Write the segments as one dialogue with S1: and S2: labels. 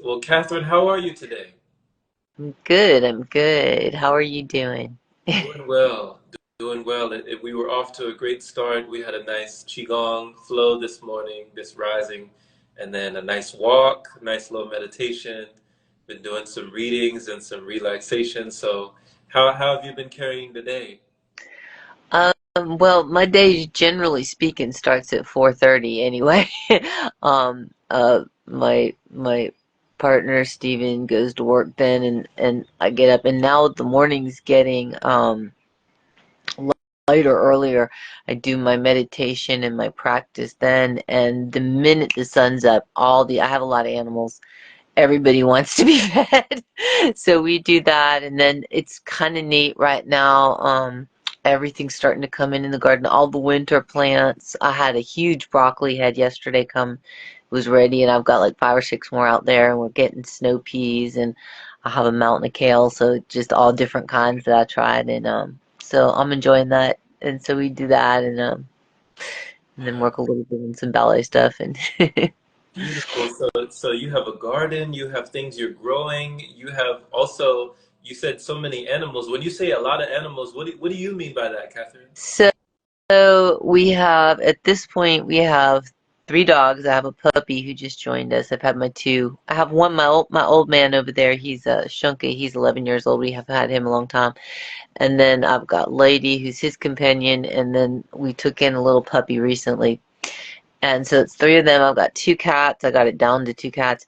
S1: Well, Catherine, how are you today?
S2: I'm good. I'm good. How are you doing?
S1: Doing well. Doing well. We were off to a great start. We had a nice qigong flow this morning, this rising, and then a nice walk, nice little meditation. Been doing some readings and some relaxation. So, how have you been carrying the day?
S2: Well, my day, generally speaking, starts at 4:30 anyway. My partner Steven goes to work then, and I get up, and now the morning's getting lighter earlier. I do my meditation and my practice then, and the minute the sun's up, I have a lot of animals. Everybody wants to be fed. So we do that, and then it's kind of neat right now. Everything's starting to come in the garden. All the winter plants. I had a huge broccoli head yesterday come, it was ready, and I've got like 5 or 6 more out there, and we're getting snow peas, and I have a mountain of kale, so just all different kinds that I tried, and so I'm enjoying that. And so we do that, and then
S1: Wow,
S2: work a little bit on some ballet stuff, and
S1: beautiful. So you have a garden, you have things you're growing, you have also, you said so many animals. When you say a lot of animals, what do you mean by that, Catherine?
S2: so. So we have, at this point, we have 3 dogs. I have a puppy who just joined us. I've had my two. I have one, my old man over there. He's a Shunka. He's 11 years old. We have had him a long time. And then I've got Lady, who's his companion. And then we took in a little puppy recently. And so it's 3 of them. I've got 2 cats. I got it down to 2 cats.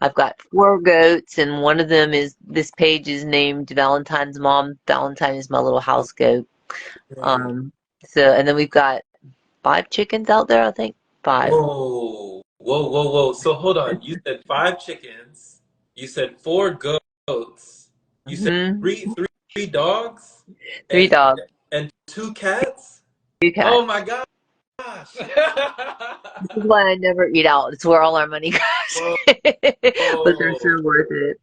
S2: I've got 4 goats, and one of them is, this page is named Valentine's Mom. Valentine is my little house goat.
S1: Right.
S2: Um, and then we've got 5 chickens out there, I think. 5.
S1: Whoa, whoa, whoa, whoa. So hold on. You said five chickens. You said four goats. You said
S2: Hmm.
S1: three dogs
S2: Three
S1: and
S2: dogs,
S1: and two cats?
S2: 2 cats.
S1: Oh my gosh.
S2: This is why I never eat out. It's where all our money goes.
S1: Whoa,
S2: But they're so worth it.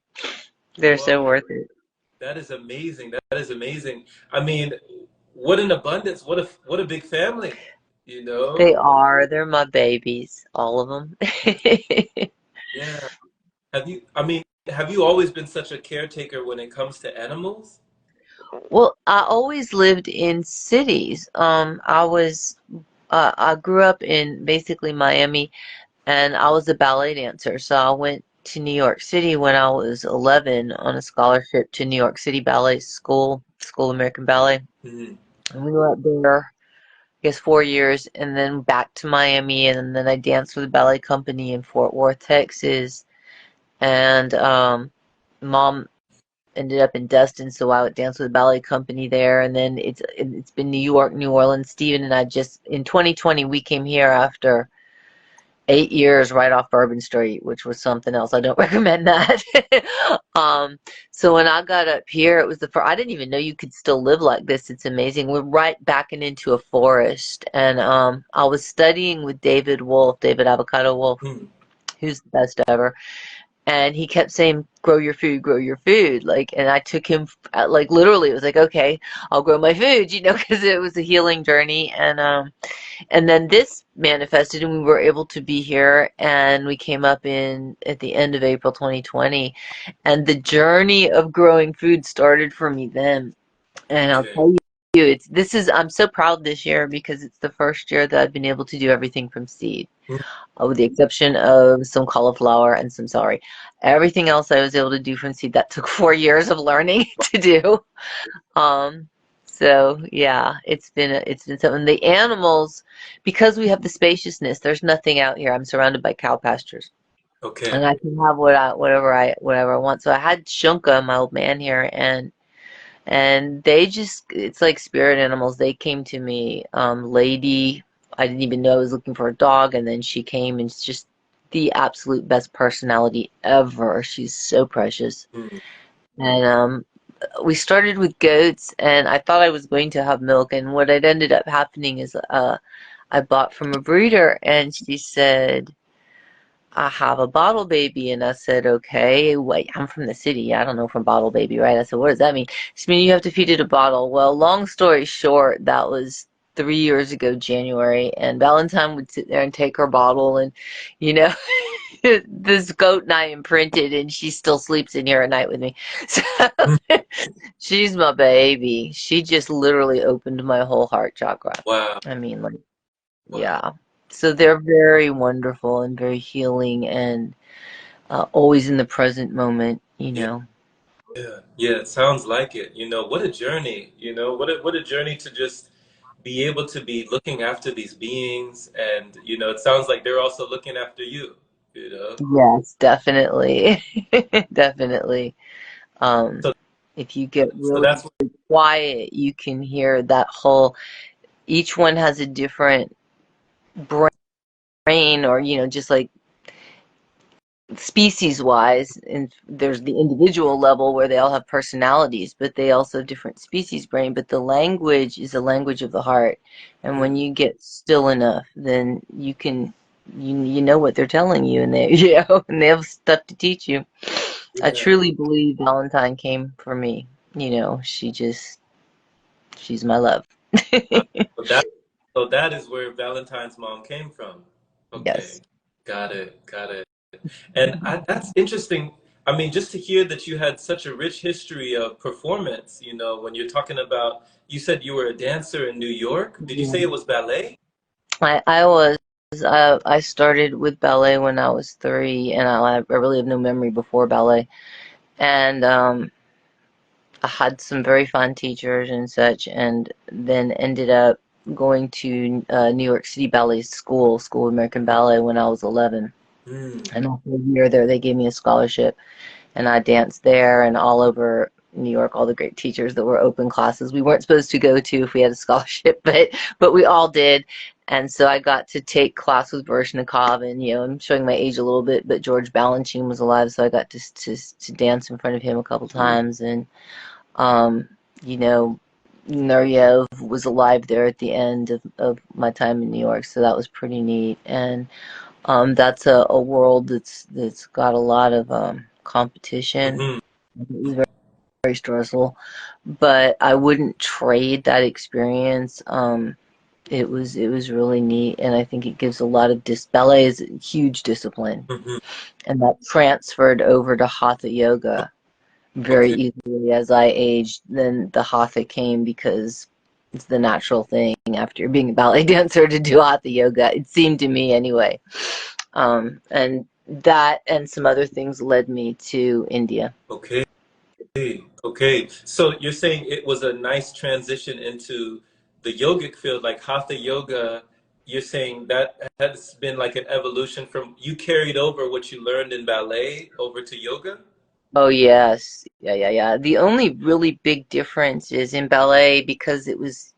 S2: They're so
S1: whoa.
S2: worth it.
S1: That is amazing. That is amazing. I mean, what an abundance. What a big family, you
S2: They
S1: know?
S2: are. They're my babies, all of them.
S1: Yeah. Have you always been such a caretaker when it comes to animals?
S2: Well, I always lived in cities. I grew up in basically Miami, and I was a ballet dancer. So I went to New York City when I was 11 on a scholarship to New York City Ballet School, School of American Ballet.
S1: Mhm.
S2: And we were up there, I guess, 4 years, and then back to Miami, and then I danced for the ballet company in Fort Worth, Texas. And mom ended up in Destin, so I would dance with the ballet company there. And then it's been New York, New Orleans. Steven and I just in 2020 we came here after 8 years right off Bourbon Street, which was something else. I don't recommend that. um, so when I got up here, it was the first. I didn't even know you could still live like this. It's amazing. We're right back and into a forest, and I was studying with David Wolf, David Avocado Wolf,
S1: Mhm.
S2: who's the best ever, and he kept saying grow your food, like, and I took him, like, literally, it was like, okay, I'll grow my food, because it was a healing journey. And then this manifested, and we were able to be here, and we came up in at the end of April 2020, and the journey of growing food started for me then. And I'll
S1: Okay.
S2: tell you, I'm so proud this year because it's the first year that I've been able to do everything from seed, with the exception of some cauliflower and some celery. Everything else I was able to do from seed. That took 4 years of learning to do. Um, so yeah, it's been something. The animals, because we have the spaciousness, there's nothing out here. I'm surrounded by cow pastures,
S1: Okay.
S2: and I can have whatever I want. So I had Shunka, my old man here, and they just, it's like spirit animals. They came to me. Lady, I didn't even know I was looking for a dog, and then she came, and it's just the absolute best personality ever. She's so precious.
S1: Mhm.
S2: And we started with goats, and I thought I was going to have milk, and what had ended up happening is I bought from a breeder, and she said, I have a bottle baby. And I said, okay, wait, I'm from the city. I don't know from bottle baby, right? I said, what does that mean? She mean you have to feed it a bottle. Well, long story short, that was 3 years ago, January, and Valentine would sit there and take her bottle, and you know this goat and I imprinted, and she still sleeps in here at night with me. So she's my baby. She just literally opened my whole heart chakra.
S1: Wow.
S2: I mean, like,
S1: Wow.
S2: yeah. So they're very wonderful and very healing and always in the present moment, you
S1: Yeah.
S2: know.
S1: Yeah. Yeah. It sounds like it. What a journey. What a journey to just be able to be looking after these beings, and it sounds like they're also looking after you. You know.
S2: Yes, definitely. Definitely. Um,
S1: So
S2: if you get
S1: so
S2: really
S1: that's
S2: quiet, you can hear that whole, each one has a different brain or, just like species wise, and there's the individual level where they all have personalities, but they also have different species brain. But the language is a language of the heart. And when
S1: mm,
S2: you get still enough, then you know what they're telling you, and they and they have stuff to teach you. I
S1: yeah.
S2: truly believe Valentine came for me. She's my love.
S1: Wow. So that is where Valentine's mom came from.
S2: Yes.
S1: Okay. Got it. Got it. And that's interesting. I mean, just to hear that you had such a rich history of performance, when you're talking about, you said you were a dancer in New York. Did you say it
S2: Yeah.
S1: was ballet?
S2: I started with ballet when I was 3, and I really have no memory before ballet. And I had some very fun teachers and such, and then ended up going to New York City Ballet School of American Ballet when I was 11.
S1: Mm,
S2: And after a year there, they gave me a scholarship, and I danced there and all over New York, all the great teachers that were open classes we weren't supposed to go to if we had a scholarship, but we all did. And so I got to take class with Baryshnikov, and I'm showing my age a little bit, but George Balanchine was alive, so I got to dance in front of him a couple times, and um, you know, Nureyev was alive there at the end of my time in New York, so that was pretty neat. And that's a world that's got a lot of competition.
S1: hmm
S2: It was very, very stressful, but I wouldn't trade that experience. It was really neat, and I think it gives a lot of ballet is a huge discipline,
S1: hmm
S2: and that transferred over to hatha yoga very
S1: Okay.
S2: easily as I aged. Then the hatha came because it's the natural thing after being a ballet dancer to do hatha yoga. It seemed to me anyway. And that and some other things led me to India.
S1: Okay. Okay. So you're saying it was a nice transition into the yogic field, like hatha yoga. You're saying that has been like an evolution from you carried over what you learned in ballet over to yoga?
S2: Oh yes, yeah, yeah, yeah. The only really big difference is in ballet because it was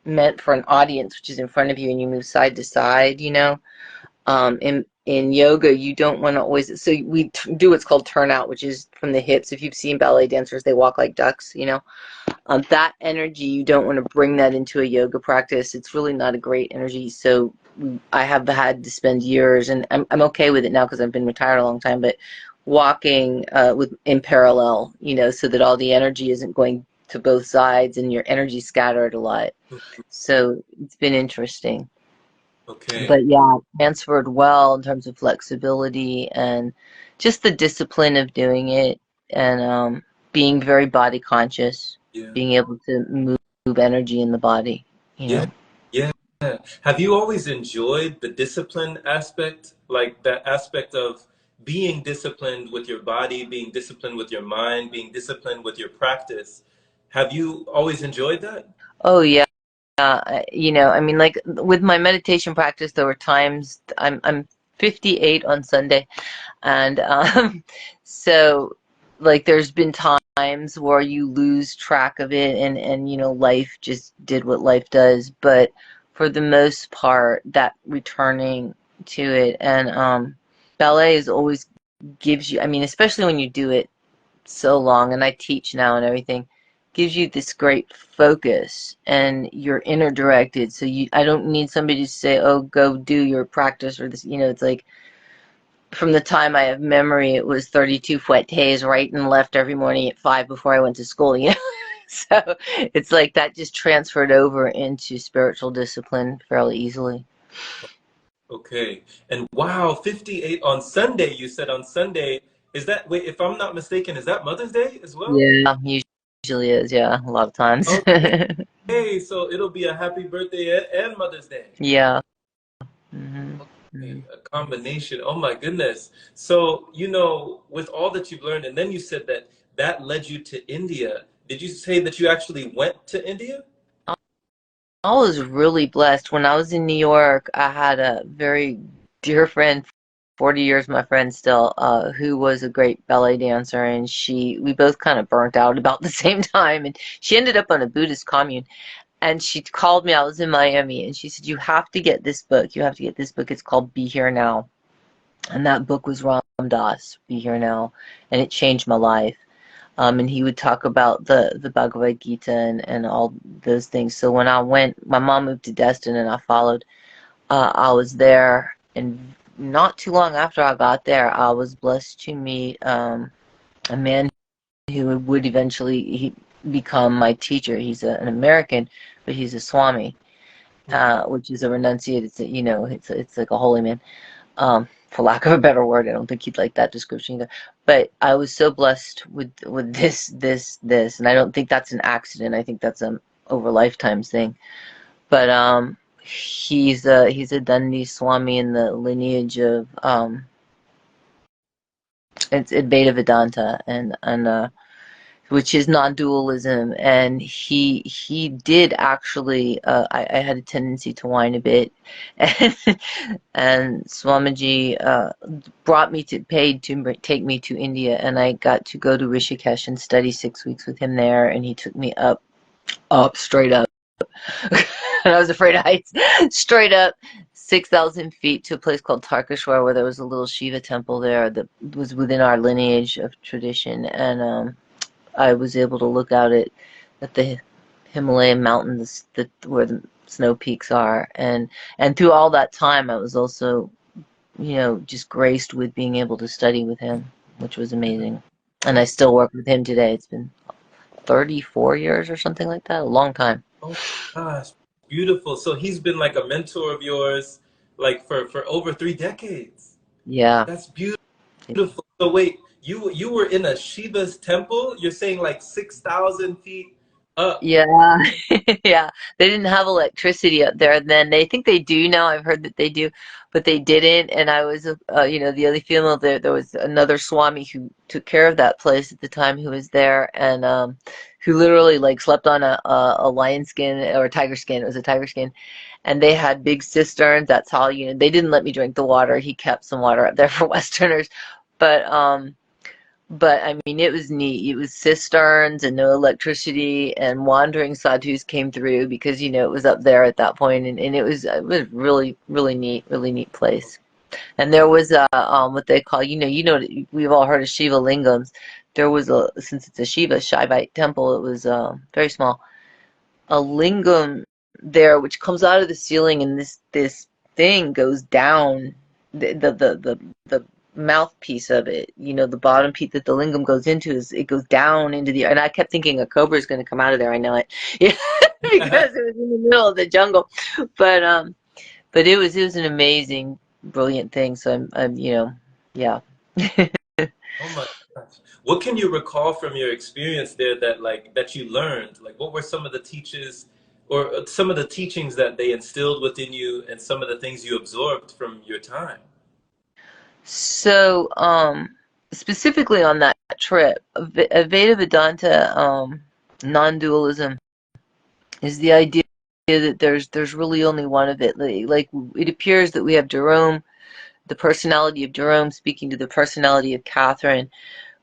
S2: meant for an audience, which is in front of you, and you move side to side. In yoga, you don't want to always. So we do what's called turnout, which is from the hips. If you've seen ballet dancers, they walk like ducks. That energy, you don't want to bring that into a yoga practice. It's really not a great energy. So I have had to spend years, and I'm okay with it now because I've been retired a long time, but walking with in parallel, so that all the energy isn't going to both sides and your energy scattered a lot. So it's been interesting.
S1: Okay.
S2: But yeah, transferred well in terms of flexibility and just the discipline of doing it, and being very body conscious,
S1: Yeah.
S2: being able to move energy in the body, you
S1: Yeah.
S2: know.
S1: Yeah. Have you always enjoyed the discipline aspect, like that aspect of being disciplined with your body, being disciplined with your mind, being disciplined with your practice? Have you always enjoyed that?
S2: Oh yeah. I mean, like with my meditation practice, there were times I'm 58 on Sunday, and so like there's been times where you lose track of it, and life just did what life does. But for the most part, that returning to it, and ballet is always gives you. I mean, especially when you do it so long, and I teach now and everything, gives you this great focus, and you're inner directed. So I don't need somebody to say, "Oh, go do your practice," or this. It's like from the time I have memory, it was 32 fouettes right and left every morning at 5 before I went to school. So it's like that just transferred over into spiritual discipline fairly easily.
S1: Okay. And wow, 58 on Sunday, you said on Sunday. Is that, wait, if I'm not mistaken, is that Mother's Day as well?
S2: Yeah, usually is, yeah, a lot of times.
S1: Okay, so it'll be a happy birthday and Mother's Day.
S2: Yeah. hmm
S1: Okay, a combination. Oh my goodness. So, with all that you've learned, and then you said that that led you to India. Did you say that you actually went to India?
S2: I was really blessed. When I was in New York, I had a very dear friend, 40 years my friend still, who was a great ballet dancer, and we both kind of burnt out about the same time, and she ended up on a Buddhist commune, and she called me, I was in Miami, and she said, you have to get this book, you have to get this book, it's called Be Here Now, and that book was Ram Dass, Be Here Now, and it changed my life. And he would talk about the Bhagavad Gita and all those things. So when I went, my mom moved to Destin and I followed. I was there, and not too long after I got there, I was blessed to meet a man who would eventually become my teacher. He's an American, but he's a Swami, which is a renunciate. It's like a holy man, for lack of a better word. I don't think he'd like that description either. But I was so blessed with this, and I don't think that's an accident. I think that's a over lifetimes thing. But he's a Dandi Swami in the lineage of it's Advaita Vedanta and which is non-dualism, and he did actually I had a tendency to whine a bit, and, and Swamiji brought me to paid to take me to India, and I got to go to Rishikesh and study 6 weeks with him there, and he took me up straight up. And I was afraid of heights. Straight up 6,000 feet to a place called Tarkeshwar, where there was a little Shiva temple there that was within our lineage of tradition, and I was able to look out at the Himalayan mountains where the snow peaks are, and through all that time I was also just graced with being able to study with him, which was amazing. And I
S1: Oh,
S2: still work with him today. It's been 34 years or something like that, a long time.
S1: oh gosh, beautiful. So he's been like a mentor of yours, like for over 3 decades.
S2: Yeah.
S1: That's beautiful. So wait, you were in a Shiva's temple? You're saying like 6,000 feet up.
S2: Yeah, yeah. They didn't have electricity up there then. They think they do now. I've heard that they do, but they didn't. And I was, the only female there. There was another Swami who took care of that place at the time who was there, and who literally like slept on a lion skin or a tiger skin. It was a tiger skin, and they had big cisterns. That's how they didn't let me drink the water. He kept some water up there for Westerners, but I mean, it was neat. It was cisterns and no electricity, and wandering sadhus came through because it was up there at that point, and it was really neat place. And there was what they call we've all heard of Shiva lingams. There was since it's a Shaivite temple, it was very small, a lingam there which comes out of the ceiling, and this thing goes down the mouthpiece of it, the bottom piece that the lingam goes into, is it goes down into the, and I kept thinking a cobra is going to come out of there. I know it. Yeah, because it was in the middle of the jungle. But it was an amazing, brilliant thing. So I'm yeah.
S1: Oh my gosh. What can you recall from your experience there that you learned? Like what were some of the teachers or some of the teachings that they instilled within you and some of the things you absorbed from your time?
S2: So, specifically on that trip, Veda Vedanta, non-dualism, is the idea that there's really only one of it. Like it appears that we have Jerome, the personality of Jerome speaking to the personality of Catherine,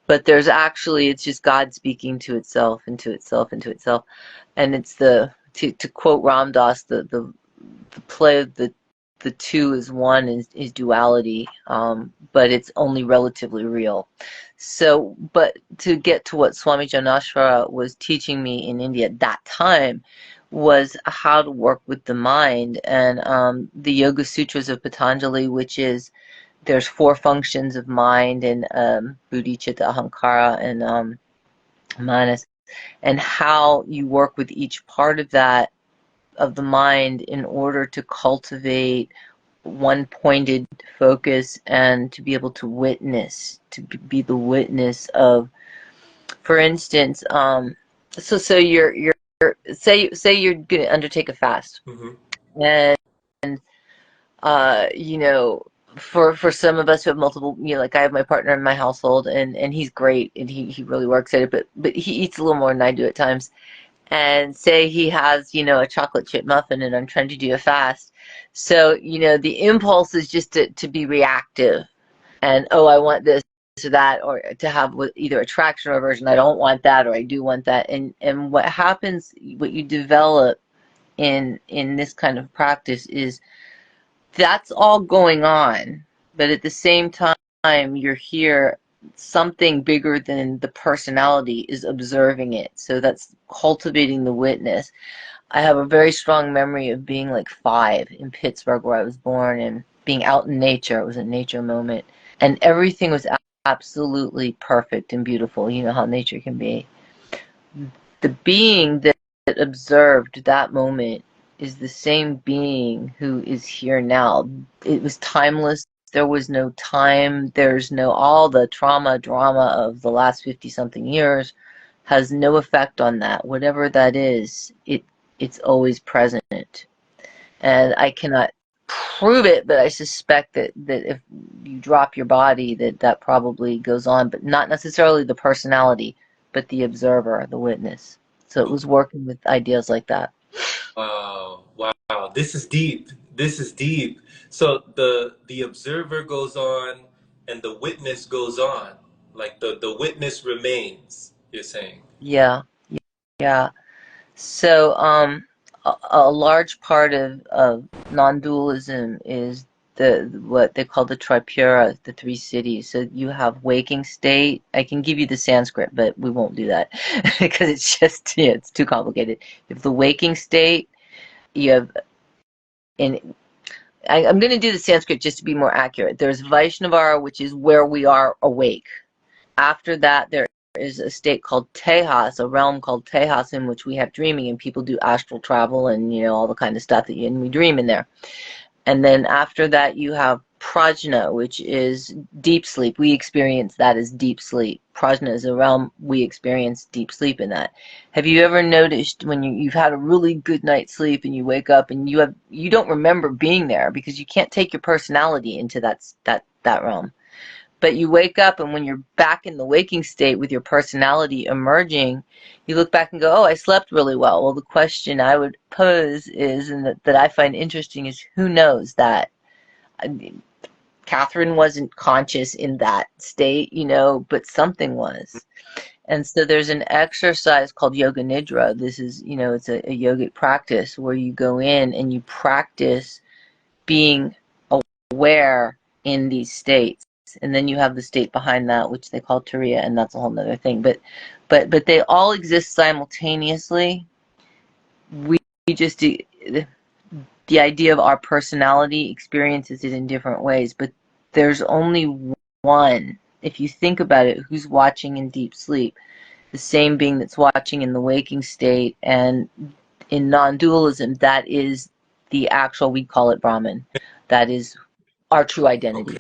S2: but it's just God speaking to itself and to itself and to itself, and it's to quote Ram Dass, the play of the two is one is duality, but it's only relatively real. So, but to get to what Swami Janashvara was teaching me in India at that time was how to work with the mind, and the Yoga Sutras of Patanjali, which is there's four functions of mind, and buddhi, chitta, ahankara, and manas, and how you work with each part of the mind in order to cultivate one pointed focus, and to be able to witness, to be the witness of, for instance, so you're say you're going to undertake a fast,
S1: Hmm.
S2: and you know, for some of us who have multiple, you know, like I have my partner in my household, and he's great, and he really works at it, but he eats a little more than I do at times. And say he has, you know, a chocolate chip muffin, and I'm trying to do a fast. So, you know, the impulse is just to be reactive, and, oh, I want this or that, or to have either attraction or aversion. I don't want that, or I do want that. And what happens, what you develop in this kind of practice is that's all going on, but at the same time, you're here, something bigger than the personality is observing it. So that's cultivating the witness. I have a very strong memory of being like 5 in Pittsburgh, where I was born, and being out in nature. It was a nature moment, and everything was absolutely perfect and beautiful. You know how nature can be. The being that observed that moment is the same being who is here now. It was timeless. There was no time. There's no, all the trauma, drama of the last 50 something years has no effect on that. Whatever that is, it's always present. And I cannot prove it, but I suspect that if you drop your body, that probably goes on, but not necessarily the personality, but the observer, the witness. So it was working with ideas like that.
S1: Wow, wow, this is deep. This is deep. So the observer goes on and the witness goes on. Like the witness remains, you're saying.
S2: Yeah, yeah. So, a large part of non-dualism is what they call the Tripura, the 3 cities. So you have waking state. I can give you the Sanskrit, but we won't do that because it's just, yeah, it's too complicated. You have the waking state. You have, and I'm going to do the Sanskrit just to be more accurate. There's Vaishnavara, which is where we are awake. After that, there is a state called Tejas, a realm called Tejas, in which we have dreaming, and people do astral travel and, you know, all the kind of stuff and we dream in there. And then after that, you have Prajna, which is deep sleep. We experience that as deep sleep. Prajna is a realm, we experience deep sleep in that. Have you ever noticed when you've had a really good night's sleep and you wake up and you don't remember being there because you can't take your personality into that realm? But you wake up, and when you're back in the waking state with your personality emerging, you look back and go, oh, I slept really well. Well, the question I would pose is, and that I find interesting, is who knows that? I mean, Katherine wasn't conscious in that state, you know, but something was. And so there's an exercise called Yoga Nidra. This is, you know, it's a yogic practice where you go in and you practice being aware in these states. And then you have the state behind that, which they call Turiya, and that's a whole other thing. But they all exist simultaneously. We just do, the idea of our personality experiences it in different ways, but there's only one. If you think about it, who's watching in deep sleep? The same being that's watching in the waking state, and in non-dualism, that is the actual, we call it Brahman. That is our true identity.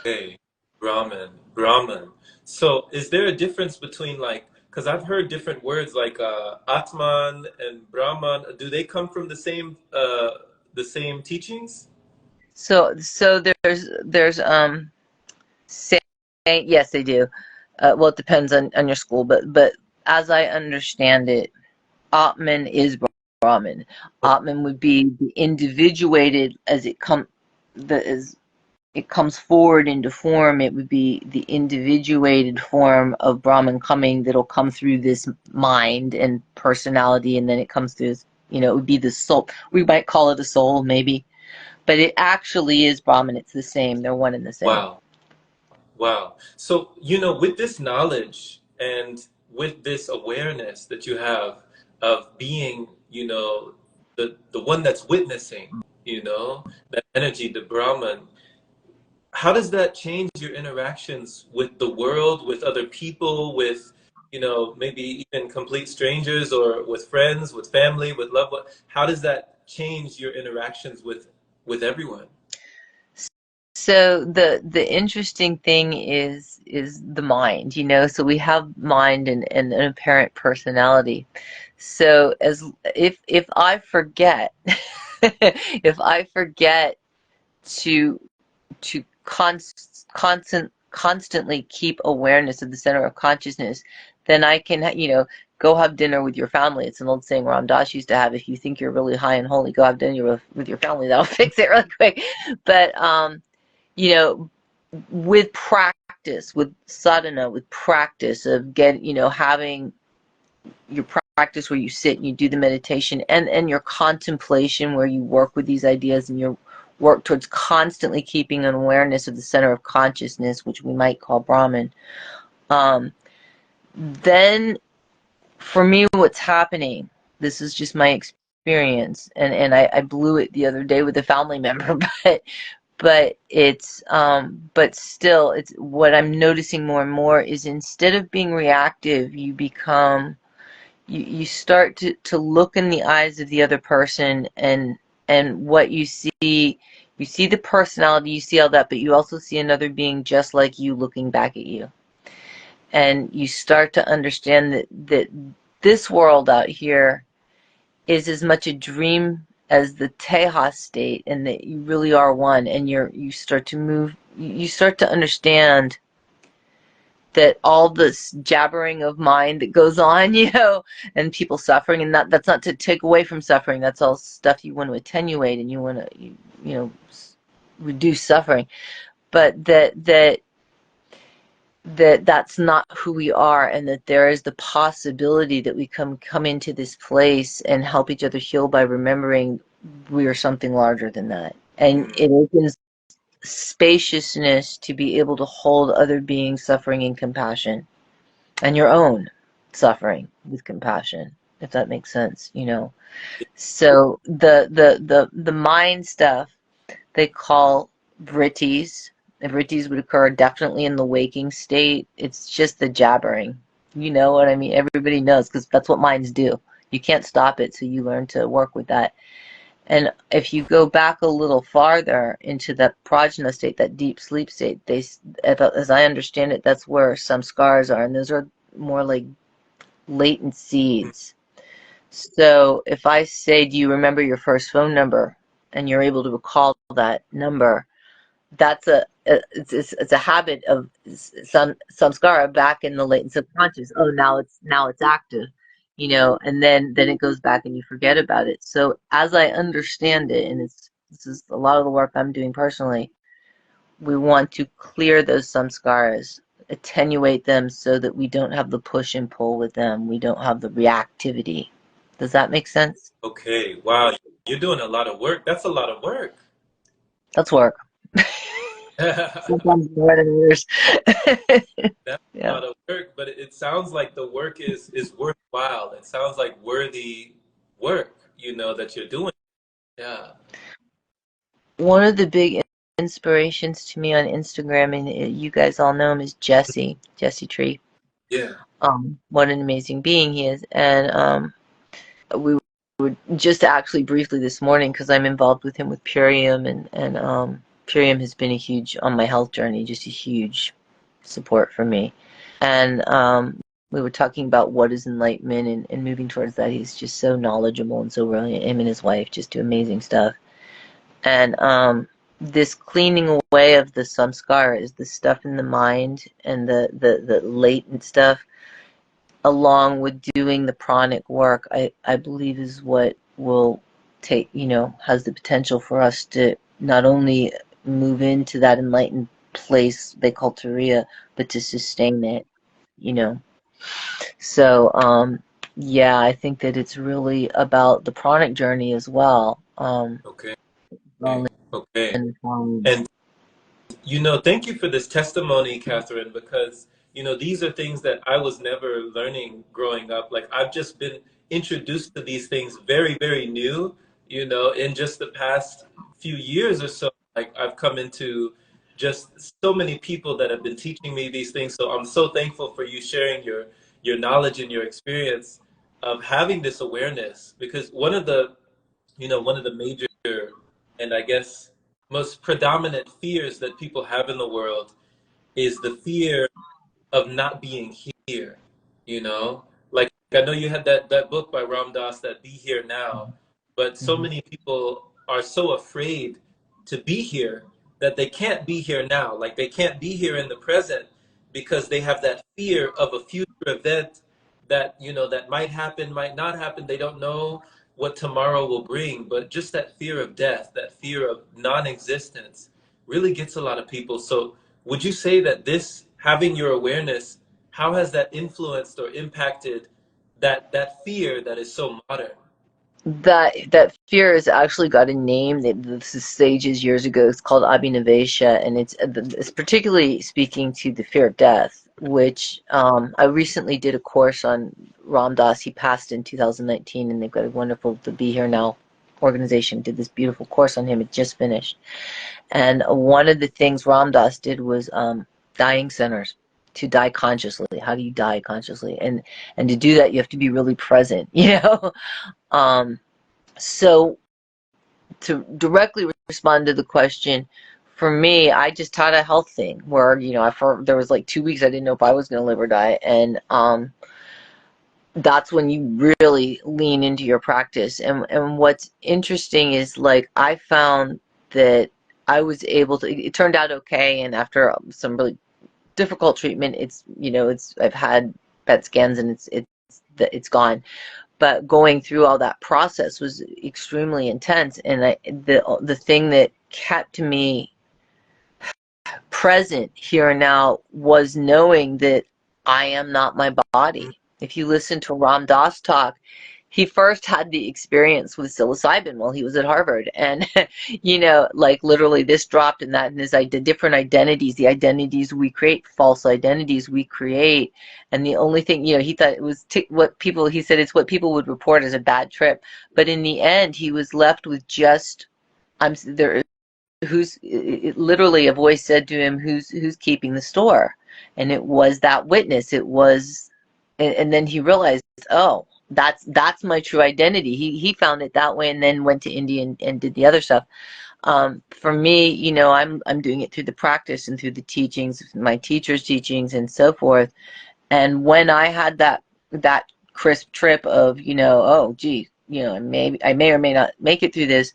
S1: Okay, Brahman, Brahman. So is there a difference between like, because I've heard different words like Atman and Brahman. Do they come from the same teachings?
S2: So there's say, yes, they do. Well, it depends on your school, but as I understand it, Atman is Brahman. Atman would be the individuated as it comes forward into form. It would be the individuated form of Brahman coming, that'll come through this mind and personality, and then it comes through. You know, it would be the soul. We might call it a soul, maybe, but it actually is Brahman. It's the same. They're one and the same.
S1: Wow. Wow. So, with this knowledge and with this awareness that you have of being, the one that's witnessing, that energy, the Brahman, how does that change your interactions with the world, with other people, with, maybe even complete strangers or with friends, with family, with loved ones? How does that change your interactions with everyone?
S2: So the interesting thing is the mind, so we have mind and an apparent personality. So as if I forget if I forget to constantly keep awareness of the center of consciousness, then I can, go have dinner with your family. It's an old saying Ram Dass used to have: if you think you're really high and holy, go have dinner with your family. That'll fix it really quick. But you know, with practice, with sadhana, with practice of having your practice where you sit and you do the meditation, and your contemplation where you work with these ideas and your work towards constantly keeping an awareness of the center of consciousness, which we might call Brahman, then for me what's happening, this is just my experience, and I blew it the other day with a family member, but still, it's what I'm noticing more and more is, instead of being reactive, you start to look in the eyes of the other person, and what you see the personality, you see all that, but you also see another being just like you looking back at you. And you start to understand that this world out here is as much a dream as the Tejas state, and that you really are one, and you start to move, you start to understand that all this jabbering of mind that goes on, and people suffering, and that's not to take away from suffering. That's all stuff you want to attenuate, and you want to, reduce suffering. But that's not who we are, and that there is the possibility that we come into this place and help each other heal by remembering we are something larger than that. And it opens spaciousness to be able to hold other beings suffering in compassion, and your own suffering with compassion, if that makes sense. So the mind stuff they call vrittis. The vrittis would occur definitely in the waking state. It's just the jabbering. You know what I mean? Everybody knows, because that's what minds do. You can't stop it, so you learn to work with that. And if you go back a little farther into that prajna state, that deep sleep state, as I understand it, that's where some scars are, and those are more like latent seeds. So if I say, do you remember your first phone number, and you're able to recall that number, that's it's a habit of some samskara back in the latent subconscious. Oh, now it's active, and then it goes back and you forget about it. So as I understand it, and this is a lot of the work I'm doing personally, we want to clear those samskaras, attenuate them, so that we don't have the push and pull with them. We don't have the reactivity. Does that make sense?
S1: Okay, wow, you're doing a lot of work. That's a lot of work.
S2: That's work. Sometimes more than others.
S1: That's a
S2: Yeah.
S1: lot of work, but it sounds like the work is worthwhile. It sounds like worthy work, that you're doing. Yeah.
S2: One of the big inspirations to me on Instagram, and you guys all know him, is Jesse Tree.
S1: Yeah.
S2: What an amazing being he is. And we were just actually briefly this morning, because I'm involved with him with Purium, and Purium has been a huge, on my health journey, just a huge support for me. And we were talking about what is enlightenment, and moving towards that. He's just so knowledgeable and so brilliant. Him and his wife just do amazing stuff. And this cleaning away of the samskara is the stuff in the mind, and the latent stuff, along with doing the pranic work, I believe is what will take, has the potential for us to not only move into that enlightened place they call Turiya, but to sustain it, you know. So, yeah, I think that it's really about the pranic journey as well.
S1: Okay.
S2: Well,
S1: Okay.
S2: in
S1: And thank you for this testimony, Catherine, because, these are things that I was never learning growing up. Like, I've just been introduced to these things very, very new, in just the past few years or so. Like, I've come into just so many people that have been teaching me these things. So I'm so thankful for you sharing your knowledge and your experience of having this awareness, because one of the major, and I guess most predominant fears that people have in the world is the fear of not being here, you know? Like I know you had that book by Ram Dass, that Be Here Now, but so
S2: Mhm.
S1: many people are so afraid to be here that they can't be here now. Like they can't be here in the present because they have that fear of a future event that, that might happen, might not happen. They don't know what tomorrow will bring, but just that fear of death, that fear of non-existence really gets a lot of people. So would you say that this having your awareness, how has that influenced or impacted that fear that is so modern?
S2: That fear has actually got a name that this is sages years ago. It's called Abhinavesha, and it's particularly speaking to the fear of death, which I recently did a course on Ram Dass. He passed in 2019, and they've got a wonderful The Be Here Now organization did this beautiful course on him. It just finished, and one of the things Ram Dass did was dying centers, to die consciously. How do you die consciously? And to do that, you have to be really present, you know. Um, so to directly respond to the question, for me, I just taught a health thing where, there was like 2 weeks I didn't know if I was going to live or die. And that's when you really lean into your practice. And what's interesting is, like, I found that I was able to, it turned out okay. And after some really difficult treatment, I've had PET scans, and it's gone. But going through all that process was extremely intense, and the thing that kept me present here and now was knowing that I am not my body. If you listen to Ram Dass talk, he first had the experience with psilocybin while he was at Harvard, and like literally this dropped and that, and this different identities, the identities we create, false identities we create. And the only thing, he thought it was he said it's what people would report as a bad trip, but in the end he was left with just, I'm there, literally a voice said to him, who's keeping the store? And it was that witness. It was, and then he realized, oh, that's my true identity. He found it that way, and then went to India and did the other stuff. For me, I'm doing it through the practice and through the teachings, my teachers' teachings, and so forth. And when I had that crisp trip of, oh gee, maybe I may or may not make it through this,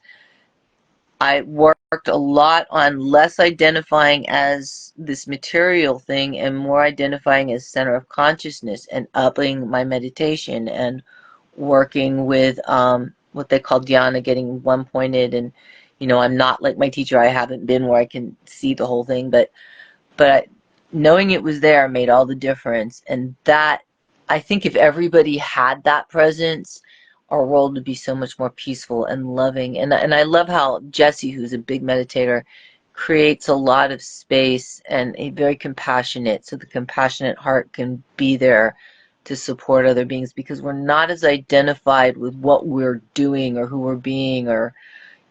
S2: I worked a lot on less identifying as this material thing and more identifying as center of consciousness, and upping my meditation and working with what they call dhyana, getting one pointed. And I'm not like my teacher. I haven't been where I can see the whole thing, but knowing it was there made all the difference. And that, I think, if everybody had that presence, our world would be so much more peaceful and loving. And I love how Jesse, who's a big meditator, creates a lot of space, and a very compassionate, so the compassionate heart can be there to support other beings, because we're not as identified with what we're doing or who we're being, or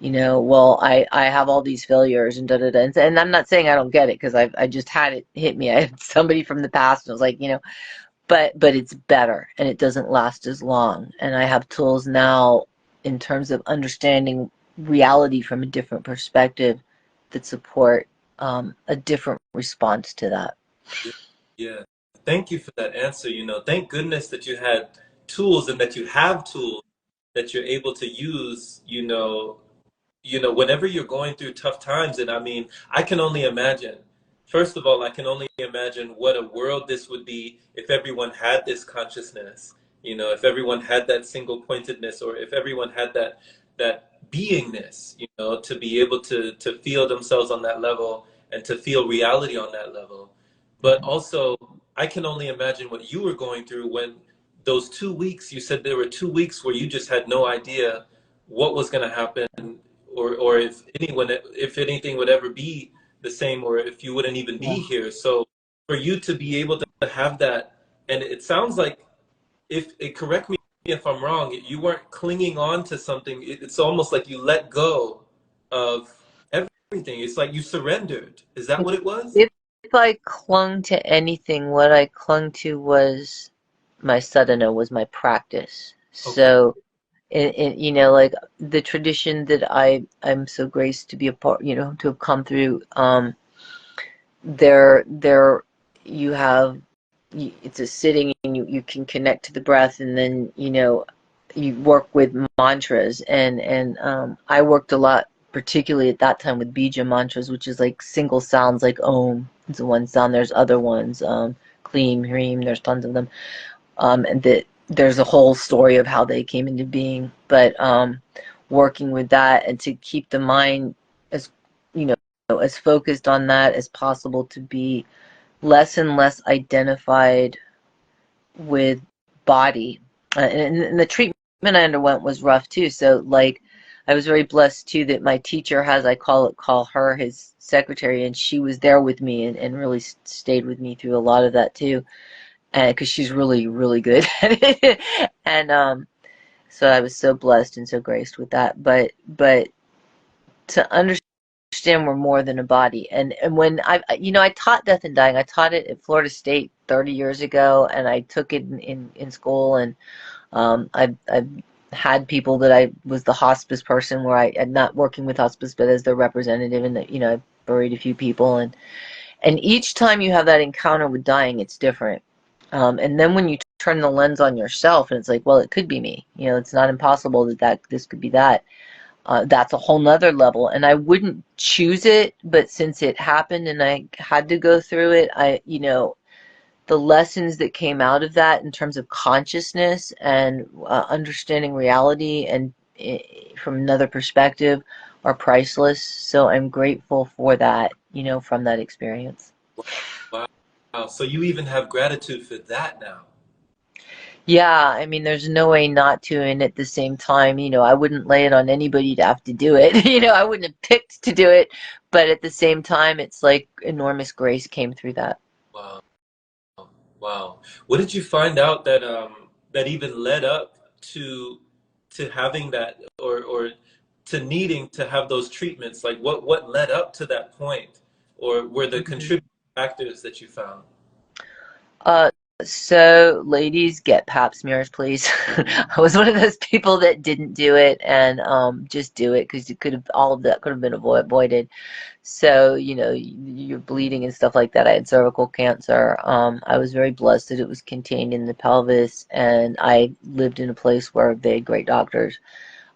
S2: well, I have all these failures and da da da. And I'm not saying I don't get it, because I just had it hit me. I had somebody from the past, and I was like, but it's better, and it doesn't last as long. And I have tools now in terms of understanding reality from a different perspective that support a different response to that.
S1: Yeah. Yeah. Thank you for that answer. Thank goodness that you had tools and that you have tools that you're able to use, whenever you're going through tough times. And I mean, I can only imagine, first of all, I can only imagine what a world this would be if everyone had this consciousness, if everyone had that single pointedness, or if everyone had that beingness, to be able to feel themselves on that level and to feel reality on that level. But also, I can only imagine what you were going through when those 2 weeks, you said there were 2 weeks where you just had no idea what was going to happen, or if anything would ever be the same, or if you wouldn't even
S2: Yeah.
S1: be here. So for you to be able to have that, and it sounds like, correct me if I'm wrong, you weren't clinging on to something. It's almost like you let go of everything. It's like you surrendered. Is that what it was?
S2: If if I clung to anything, what I clung to was my sadhana, was my practice.
S1: Okay.
S2: So you know, like the tradition that I'm so graced to be a part, you know, to have come through. There you have it's a sitting, and you can connect to the breath, and then you know you work with mantras, and I worked a lot, particularly at that time, with bija mantras, which is like single sounds, like Om is the one sound. There's other ones, Kleem, Hreem. There's tons of them, and that there's a whole story of how they came into being. But working with that and to keep the mind as, you know, as focused on that as possible, to be less and less identified with body. And the treatment I underwent was rough too. So like, I was very blessed too that my teacher has, I call her his secretary, and she was there with me, and really stayed with me through a lot of that too, and because she's really really good at it. And so I was so blessed and so graced with that. But to understand we're more than a body. And when you know, I taught death and dying. I taught it at Florida State 30 years ago, and I took it in school. And I've had people that I was the hospice person, where I'm not working with hospice, but as their representative, and you know, I buried a few people. And each time you have that encounter with dying, it's different. And then when you turn the lens on yourself, and it's like, well, it could be me. You know, it's not impossible that this could be that. That's a whole nother level. And I wouldn't choose it, but since it happened and I had to go through it, you know, the lessons that came out of that in terms of consciousness and understanding reality, and from another perspective, are priceless. So I'm grateful for that, you know, from that experience.
S1: Wow. Wow. So you even have gratitude for that now.
S2: Yeah, I mean, there's no way not to, and at the same time, you know, I wouldn't lay it on anybody to have to do it. You know, I wouldn't have picked to do it, but at the same time, it's like enormous grace came through that.
S1: Wow. Wow. What did you find out that that even led up to having that, or to needing to have those treatments? Like what led up to that point? Or were the
S2: Mhm.
S1: contributing factors that you found?
S2: Uh, so ladies, get pap smears, please. I was one of those people that didn't do it, and just do it, because it could have, all of that could have been avoided. So, you know, you're bleeding and stuff like that. I had cervical cancer. I was very blessed that it was contained in the pelvis, and I lived in a place where they had great doctors.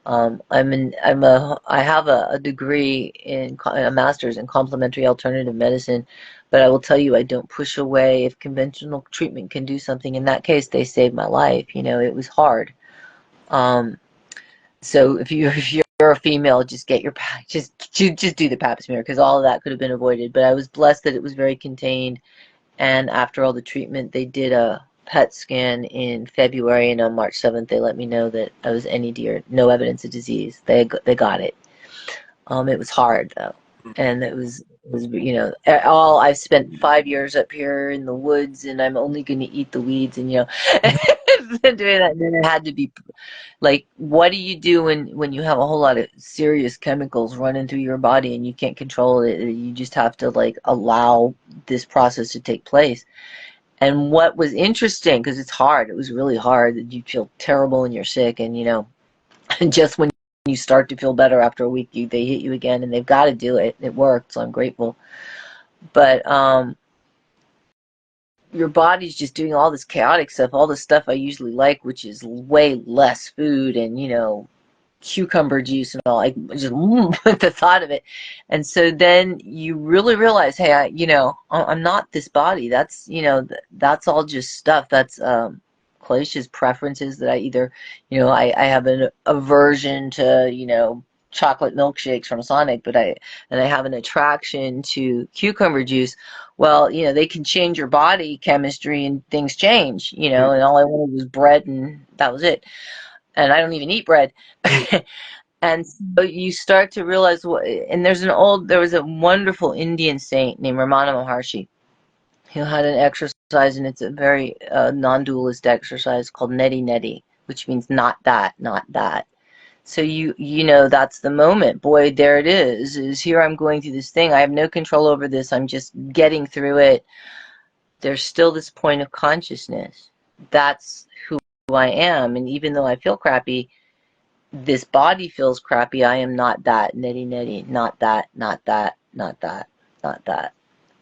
S2: I have a degree in, a master's in complementary alternative medicine, but I will tell you, I don't push away if conventional treatment can do something. In that case, they saved my life. You know, it was hard. Um, so if you're a female, just get your just do the pap smear, because all of that could have been avoided. But I was blessed that it was very contained, and after all the treatment, they did a PET scan in February, and on March 7th, they let me know that I was NED, or no evidence of disease. They got it. It was hard though, and it was, you know, all I've spent 5 years up here in the woods, and I'm only going to eat the weeds, and you know, doing that. And then it had to be like, what do you do when you have a whole lot of serious chemicals running through your body and you can't control it? You just have to like allow this process to take place. And what was interesting, because it's hard, it was really hard, that you feel terrible and you're sick, and you know, and just when you start to feel better after a week, they hit you again, and they've got to do it. It worked, so I'm grateful. But your body's just doing all this chaotic stuff, all the stuff I usually like, which is way less food, and you know, cucumber juice and all. I just with the thought of it. And so then you really realize, hey, you know, I'm not this body. That's, you know, that's all just stuff. That's Claish's preferences, that I either, you know, I have an aversion to, you know, chocolate milkshakes from Sonic, but I have an attraction to cucumber juice. Well, you know, they can change your body chemistry, and things change, you know, and all I wanted was bread, and that was it. And I don't even eat bread. And so you start to realize what, and there was a wonderful Indian saint named Ramana Maharshi, who had an exercise, and it's a very non-dualist exercise called neti neti, which means not that, not that. So you know, that's the moment. Boy, there it is here I'm going through this thing. I have no control over this. I'm just getting through it. There's still this point of consciousness. That's who I am. And even though I feel crappy, this body feels crappy. I am not that, nitty nitty, not that, not that, not that, not that.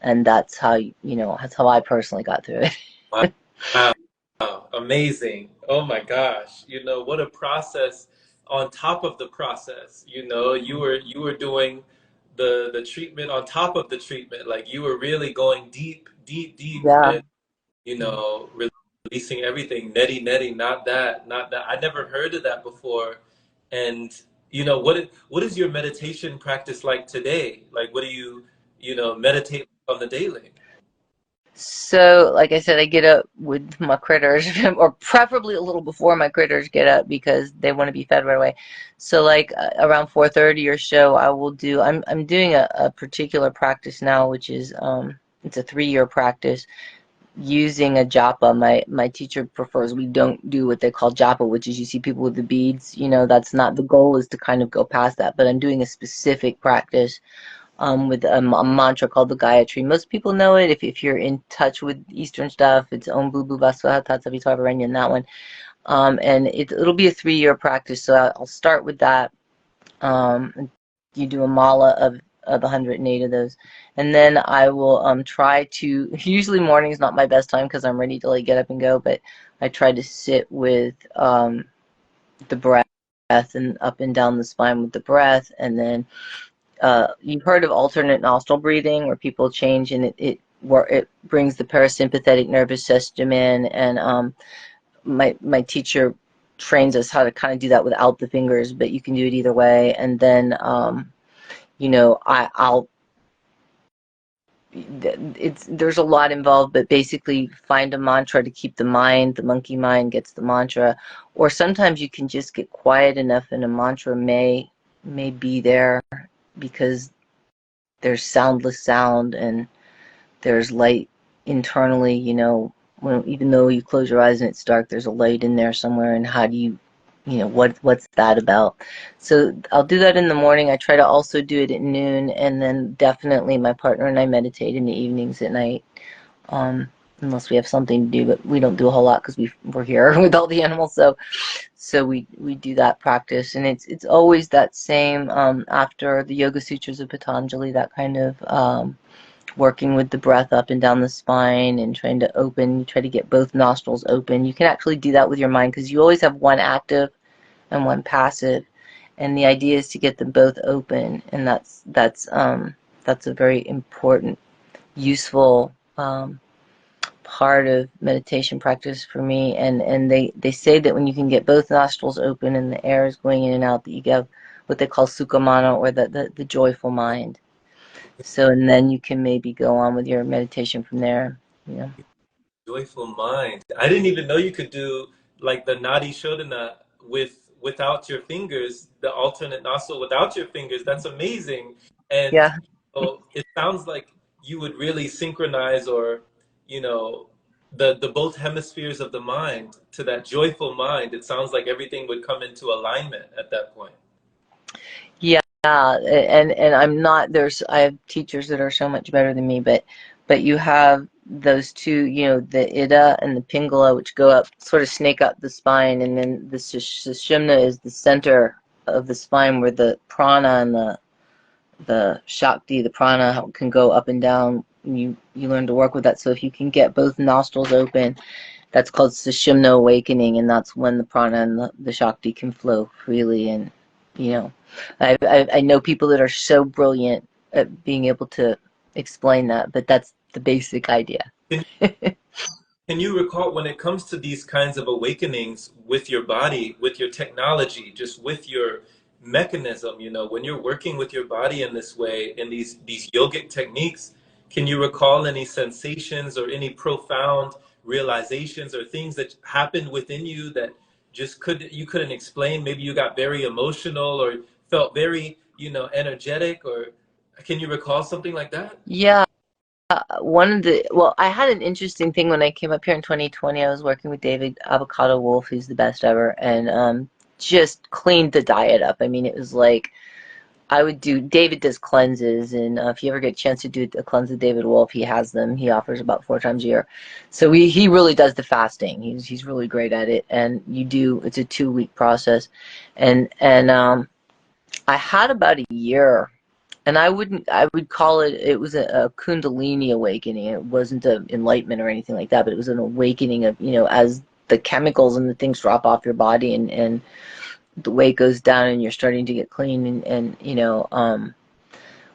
S2: And that's how, that's how I personally got through
S1: Wow.
S2: it.
S1: Wow, amazing. Oh my gosh. What a process on top of the process. You were doing the treatment on top of the treatment. Like you were really going deep, deep, deep
S2: Yeah.
S1: and releasing everything. Neti, not that, not that. I never heard of that before. And what is your meditation practice like today? Like what do you meditate on the daily?
S2: So, like I said, I get up with my critters, or preferably a little before my critters get up because they want to be fed right away. So, like around 4:30 or so, I will do. I'm doing a particular practice now, which is it's a 3-year practice using a japa. My teacher prefers we don't do what they call japa, which is you see people with the beads. That's not the goal. Is to kind of go past that. But I'm doing a specific practice with a mantra called the Gayatri. Most people know it. If you're in touch with Eastern stuff, it's Om Bhubu Vasvaha Tatsavitarvaranya and that one. And it'll be a 3-year practice. So I'll start with that. You do a mala of 108 of those. And then I will try to, usually morning is not my best time because I'm ready to like get up and go, but I try to sit with the breath and up and down the spine with the breath, and then you've heard of alternate nostril breathing, where people change and it brings the parasympathetic nervous system in. And my teacher trains us how to kind of do that without the fingers, but you can do it either way. And then I'll there's a lot involved, but basically find a mantra to keep the monkey mind gets the mantra, or sometimes you can just get quiet enough and a mantra may be there because there's soundless sound and there's light internally, even though you close your eyes and it's dark, there's a light in there somewhere. And how do what's that about? So I'll do that in the morning. I try to also do it at noon, and then definitely my partner and I meditate in the evenings at night. Um, Unless we have something to do, but we don't do a whole lot because we're here with all the animals. So we do that practice, and it's always that same after the Yoga Sutras of Patanjali, that kind of working with the breath up and down the spine and trying to open. You try to get both nostrils open. You can actually do that with your mind because you always have one active and one passive, and the idea is to get them both open, and that's a very important, useful part of meditation practice for me. And they say that when you can get both nostrils open and the air is going in and out, that you get what they call sukhamana, or the joyful mind. So, and then you can maybe go on with your meditation from there. Yeah.
S1: Joyful mind. I didn't even know you could do like the Nadi Shodhana without your fingers, the alternate nostril without your fingers. That's amazing. And
S2: Yeah.
S1: it sounds like you would really synchronize or, you know, the both hemispheres of the mind to that joyful mind. It sounds like everything would come into alignment at that point.
S2: Yeah, and I'm not, I have teachers that are so much better than me, but you have those two, the Ida and the Pingala, which go up, sort of snake up the spine, and then the Sushumna is the center of the spine, where the prana and the Shakti, the prana, can go up and down. You learn to work with that. So if you can get both nostrils open, that's called Sushumna awakening, and that's when the prana and the Shakti can flow freely. And you know, I know people that are so brilliant at being able to explain that, but that's the basic idea.
S1: Can you recall when it comes to these kinds of awakenings with your body, with your technology, just with your mechanism, when you're working with your body in this way, in these yogic techniques, can you recall any sensations or any profound realizations or things that happened within you that just you couldn't explain? Maybe you got very emotional or felt very, energetic, or can you recall something like that?
S2: Yeah, well, I had an interesting thing when I came up here in 2020. I was working with David Avocado Wolf, who's the best ever, and just cleaned the diet up. I mean, it was like I would do, David does cleanses, and if you ever get a chance to do a cleanse with David Wolf, he has them. He offers about 4 times a year. So he really does the fasting. He's really great at it. And it's a 2 week process. And I had about a year, and I would call it was a Kundalini awakening. It wasn't an enlightenment or anything like that, but it was an awakening of, as the chemicals and the things drop off your body, and the weight goes down and you're starting to get clean, and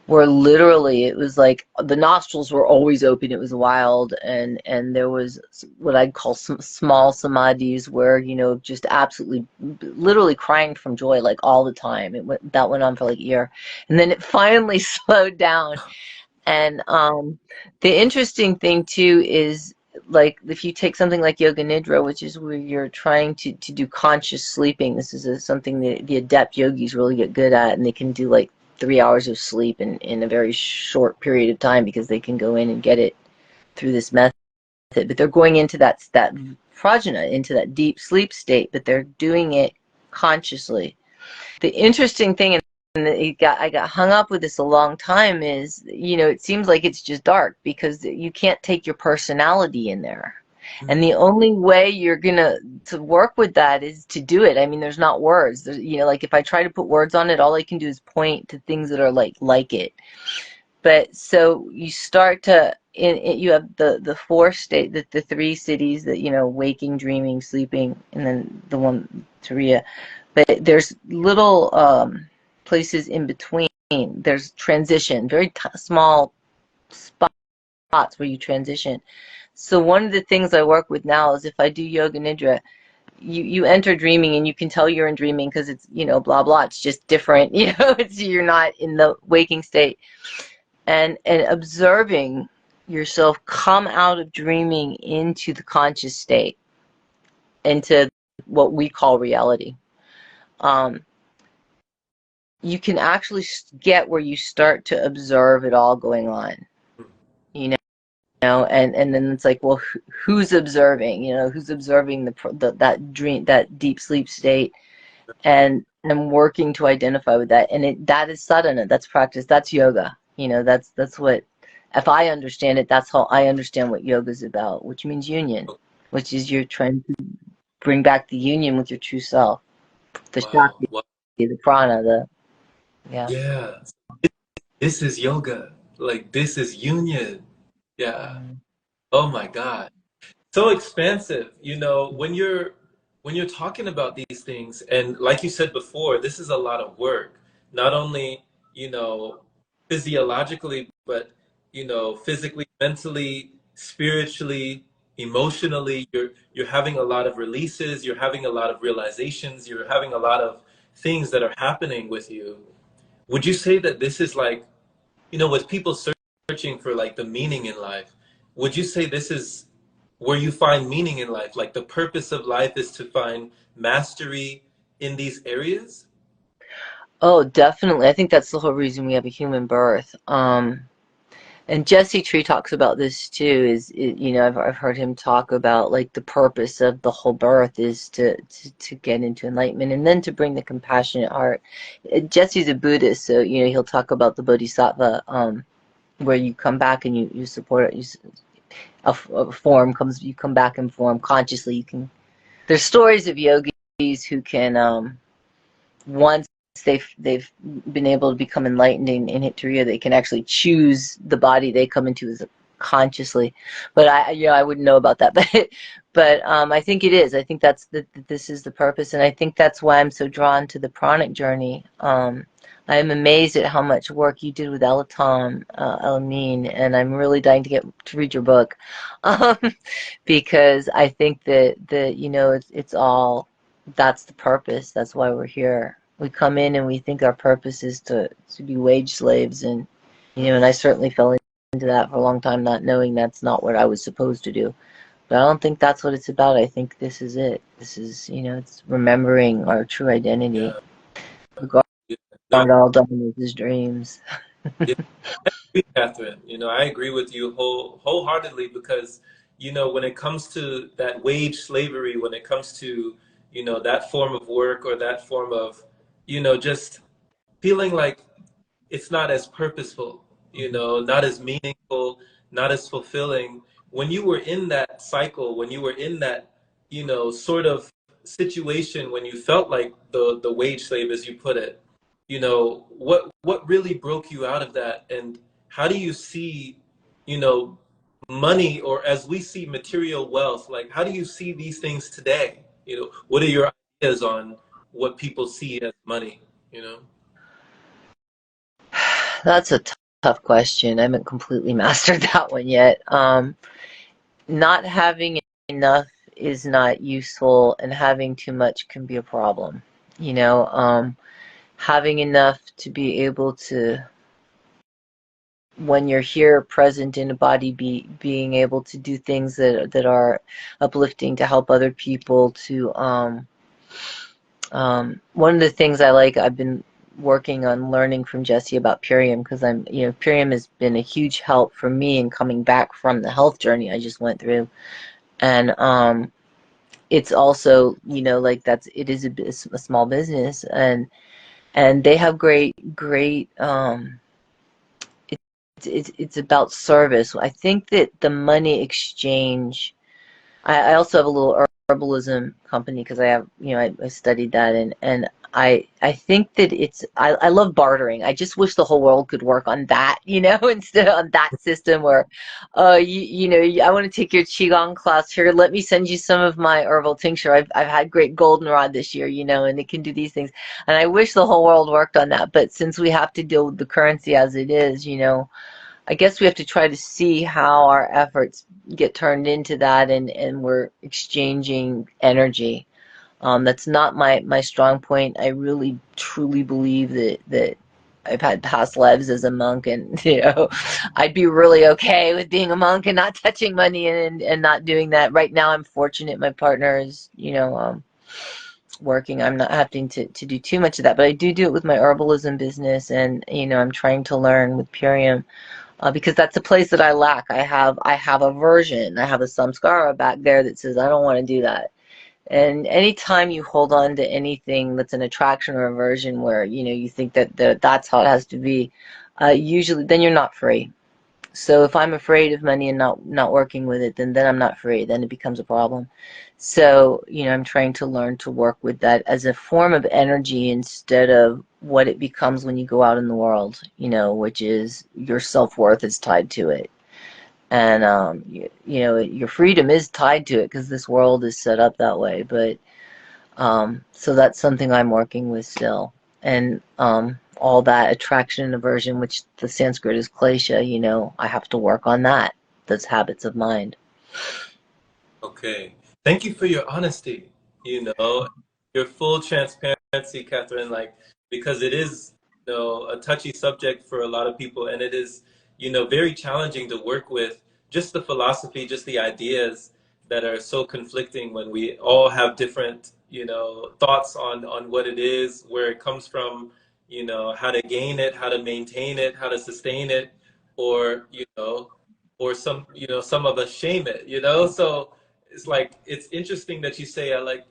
S2: where literally it was like the nostrils were always open. It was wild, and there was what I'd call some small samadhis where, just absolutely literally crying from joy like all the time. That went on for like a year, and then it finally slowed down. And the interesting thing too is, like, if you take something like yoga nidra, which is where you're trying to do conscious sleeping. This is something that the adept yogis really get good at, and they can do like 3 hours of sleep in a very short period of time because they can go in and get it through this method. But they're going into that prajna, into that deep sleep state, but they're doing it consciously. The interesting thing, and I got hung up with this a long time, is, it seems like it's just dark because you can't take your personality in there. And the only way you're gonna to work with that is to do it. I mean, there's not words. Like if I try to put words on it, all I can do is point to things that are like it. But so you start to, you have the four state, the three cities that, waking, dreaming, sleeping, and then the one Turiya. But there's little places in between. There's transition, very small spots where you transition. So one of the things I work with now is if I do yoga nidra, you enter dreaming and you can tell you're in dreaming because it's, blah blah. It's just different. You're not in the waking state, and observing yourself come out of dreaming into the conscious state, into what we call reality. Um, you can actually get where you start to observe it all going on, you and then it's like, well, who's observing? Who's observing that dream, that deep sleep state, and working to identify with that, and that is sadhana, that's practice, that's yoga. That's what, if I understand it, that's how I understand what yoga is about, which means union, which is you're trying to bring back the union with your true self, the
S1: Wow.
S2: shakti,
S1: Wow.
S2: the prana, yeah.
S1: Yeah. This is yoga. Like this is union. Yeah. Oh my God. So expansive. When you're talking about these things, and like you said before, this is a lot of work. Not only, you know, physiologically, but physically, mentally, spiritually, emotionally. You're having a lot of releases, you're having a lot of realizations, you're having a lot of things that are happening with you. Would you say that this is like, with people searching for like the meaning in life, would you say this is where you find meaning in life? Like the purpose of life is to find mastery in these areas?
S2: Oh, definitely. I think that's the whole reason we have a human birth. And Jesse Tree talks about this too. I've heard him talk about, like, the purpose of the whole birth is to get into enlightenment and then to bring the compassionate heart. Jesse's a Buddhist, so he'll talk about the Bodhisattva, where you come back and you support it. A form comes, you come back in form consciously. You can. There's stories of yogis who can, once they've been able to become enlightened in Hit-Turiya, they can actually choose the body they come into as consciously. But I wouldn't know about that. But I think it is. I think this is the purpose, and I think that's why I'm so drawn to the pranic journey. I am amazed at how much work you did with Elatom, Elamine, and I'm really dying to get to read your book, um, because I think that it's all, that's the purpose. That's why we're here. We come in and we think our purpose is to be wage slaves, and I certainly fell into that for a long time, not knowing that's not what I was supposed to do. But I don't think that's what it's about. I think this is it. This is, it's remembering our true identity.
S1: Yeah.
S2: Regard
S1: Yeah. No,
S2: all done as dreams.
S1: yeah, Catherine. I agree with you wholeheartedly because, when it comes to that wage slavery, when it comes to, that form of work or that form of, just feeling like it's not as purposeful, you know, not as meaningful, not as fulfilling. When you were in that cycle, when you were in that, you know, sort of situation, when you felt like the wage slave, as you put it, you know, what really broke you out of that, and how do you see, you know, money, or as we see material wealth, like how do you see these things today? You know, what are your ideas on what people see as money, you know?
S2: That's a tough question. I haven't completely mastered that one yet. Not having enough is not useful, and having too much can be a problem. You know, having enough to be able to, when you're here present in a body, being able to do things that are uplifting to help other people. To one of the things I've been working on learning from Jesse about Purium, because Purium has been a huge help for me in coming back from the health journey I just went through. And it's also, it is a small business, and they have great it's about service. I think that the money exchange. I also have a little herbalism company because I studied that, and I think that I love bartering. I just wish the whole world could work on that, instead of on that system where, I want to take your qigong class here. Let me send you some of my herbal tincture. I've had great goldenrod this year, and it can do these things. And I wish the whole world worked on that. But since we have to deal with the currency as it is, I guess we have to try to see how our efforts get turned into that, and we're exchanging energy. That's not my strong point. I really truly believe that I've had past lives as a monk, and I'd be really okay with being a monk and not touching money, and not doing that. Right now I'm fortunate my partner is working. I'm not having to do too much of that, but I do it with my herbalism business, and I'm trying to learn with Purium, because that's a place that I lack. I have aversion. I have a samskara back there that says I don't want to do that. And anytime you hold on to anything that's an attraction or aversion, where you think that's how it has to be, usually then you're not free. So if I'm afraid of money and not working with it, then I'm not free. Then it becomes a problem. So I'm trying to learn to work with that as a form of energy, instead of what it becomes when you go out in the world, which is your self-worth is tied to it. And your freedom is tied to it, because this world is set up that way. But so that's something I'm working with still. And all that attraction and aversion, which the Sanskrit is klesha, I have to work on that. That's habits of mind.
S1: Okay. Thank you for your honesty, your full transparency, Catherine, like, because it is, a touchy subject for a lot of people, and it is, very challenging to work with just the philosophy, just the ideas that are so conflicting when we all have different, thoughts on what it is, where it comes from, how to gain it, how to maintain it, how to sustain it, or, or some of us shame it, so it's like it's interesting that you say like